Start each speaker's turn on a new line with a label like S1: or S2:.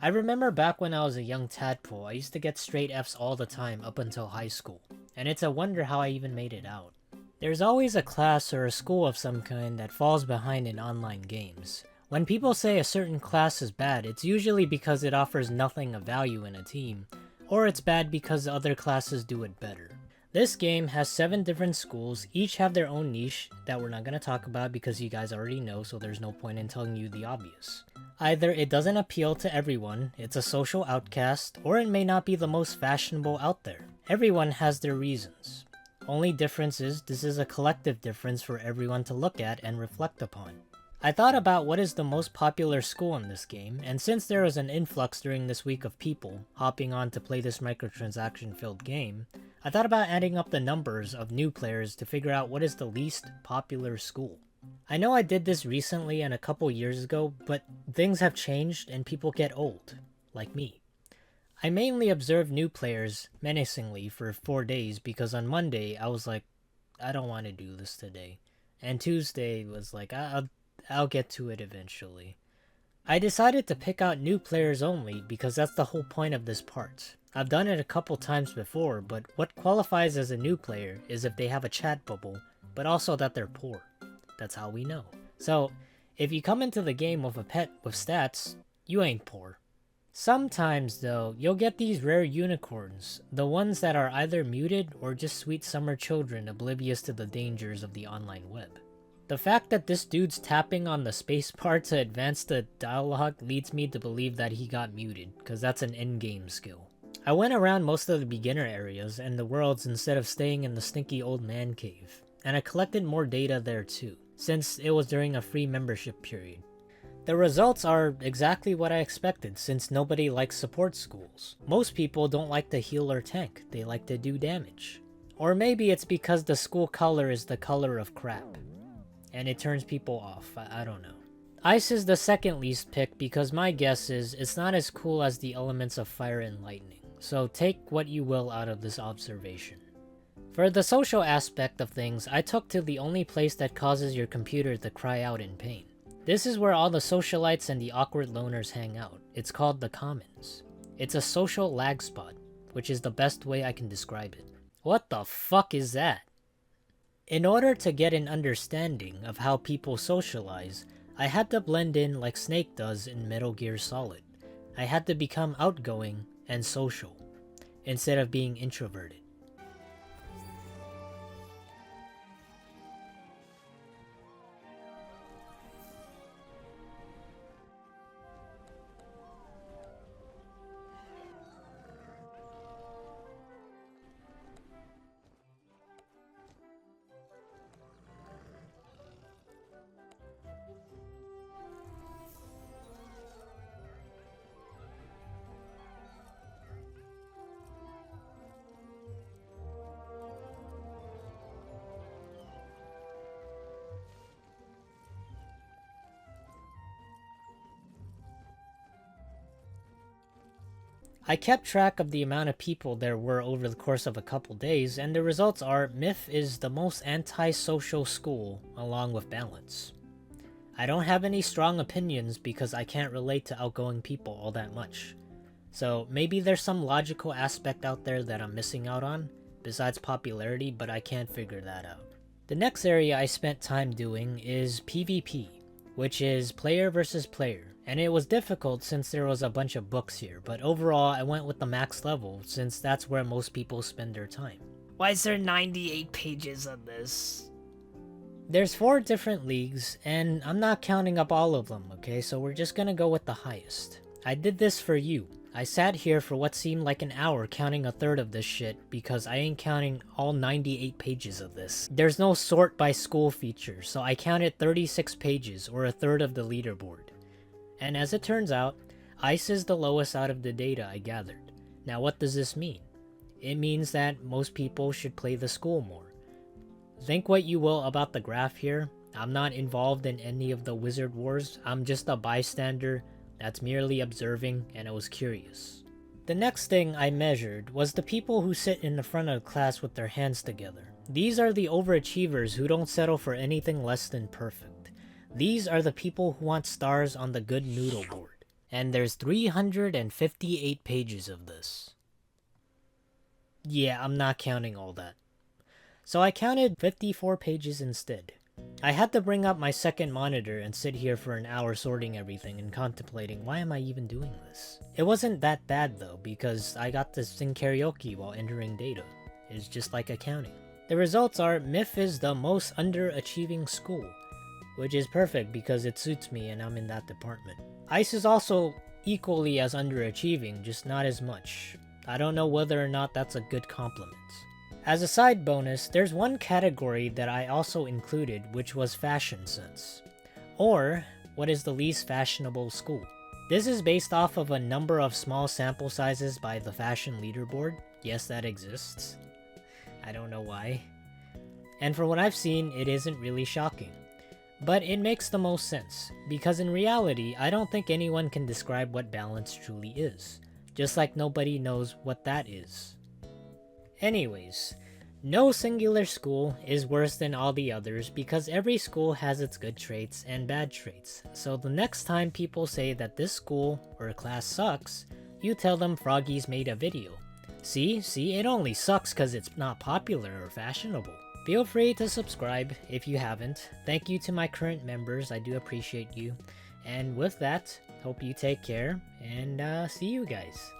S1: I remember back when I was a young tadpole, I used to get straight Fs all the time up until high school, and it's a wonder how I even made it out. There's always a class or a school of some kind that falls behind in online games. When people say a certain class is bad, it's usually because it offers nothing of value in a team, or it's bad because other classes do it better. This game has 7 different schools, each have their own niche that we're not going to talk about because you guys already know, so there's no point in telling you the obvious. Either it doesn't appeal to everyone, it's a social outcast, or it may not be the most fashionable out there. Everyone has their reasons. Only difference is this is a collective difference for everyone to look at and reflect upon. I thought about what is the most popular school in this game, and since there was an influx during this week of people hopping on to play this microtransaction-filled game, I thought about adding up the numbers of new players to figure out what is the least popular school. I know I did this recently and a couple years ago, but things have changed and people get old, like me. I mainly observed new players menacingly for 4 days because on Monday I was like, I don't want to do this today. And Tuesday was like, I'll get to it eventually. I decided to pick out new players only because that's the whole point of this part. I've done it a couple times before, but what qualifies as a new player is if they have a chat bubble, but also that they're poor. That's how we know. So, if you come into the game with a pet with stats, you ain't poor. Sometimes though, you'll get these rare unicorns, the ones that are either muted or just sweet summer children oblivious to the dangers of the online web. The fact that this dude's tapping on the spacebar to advance the dialogue leads me to believe that he got muted, cause that's an in-game skill. I went around most of the beginner areas and the worlds instead of staying in the stinky old man cave, and I collected more data there too, since it was during a free membership period. The results are exactly what I expected since nobody likes support schools. Most people don't like to heal or tank, they like to do damage. Or maybe it's because the school color is the color of crap, and it turns people off, I don't know. Ice is the second least pick because my guess is it's not as cool as the elements of fire and lightning. So take what you will out of this observation. For the social aspect of things, I took to the only place that causes your computer to cry out in pain. This is where all the socialites and the awkward loners hang out. It's called the Commons. It's a social lag spot, which is the best way I can describe it. What the fuck is that? In order to get an understanding of how people socialize, I had to blend in like Snake does in Metal Gear Solid. I had to become outgoing and social, instead of being introverted. I kept track of the amount of people there were over the course of a couple days, and the results are MIF is the most anti-social school, along with balance. I don't have any strong opinions because I can't relate to outgoing people all that much. So maybe there's some logical aspect out there that I'm missing out on, besides popularity, but I can't figure that out. The next area I spent time doing is PvP, which is player versus player. And it was difficult since there was a bunch of books here, but overall I went with the max level since that's where most people spend their time. Why is there 98 pages on this? There's 4 different leagues, and I'm not counting up all of them, okay, so we're just gonna go with the highest. I did this for you. I sat here for what seemed like an hour counting a third of this shit because I ain't counting all 98 pages of this. There's no sort by school feature, so I counted 36 pages, or a third of the leaderboard. And as it turns out, Ice is the lowest out of the data I gathered. Now what does this mean? It means that most people should play the school more. Think what you will about the graph here. I'm not involved in any of the wizard wars. I'm just a bystander that's merely observing, and I was curious. The next thing I measured was the people who sit in the front of the class with their hands together. These are the overachievers who don't settle for anything less than perfect. These are the people who want stars on the good noodle board. And there's 358 pages of this. Yeah, I'm not counting all that. So I counted 54 pages instead. I had to bring up my second monitor and sit here for an hour sorting everything and contemplating why am I even doing this. It wasn't that bad though, because I got to sing karaoke while entering data. It's just like accounting. The results are MIF is the most underachieving school, which is perfect because it suits me and I'm in that department. ICE is also equally as underachieving, just not as much. I don't know whether or not that's a good compliment. As a side bonus, there's one category that I also included, which was fashion sense. Or, what is the least fashionable school? This is based off of a number of small sample sizes by the fashion leaderboard. Yes, that exists. I don't know why. And from what I've seen, it isn't really shocking. But it makes the most sense, because in reality, I don't think anyone can describe what balance truly is. Just like nobody knows what that is. Anyways, no singular school is worse than all the others because every school has its good traits and bad traits. So the next time people say that this school or class sucks, you tell them Froggys made a video. See, it only sucks because it's not popular or fashionable. Feel free to subscribe if you haven't. Thank you to my current members, I do appreciate you. And with that, hope you take care, and see you guys.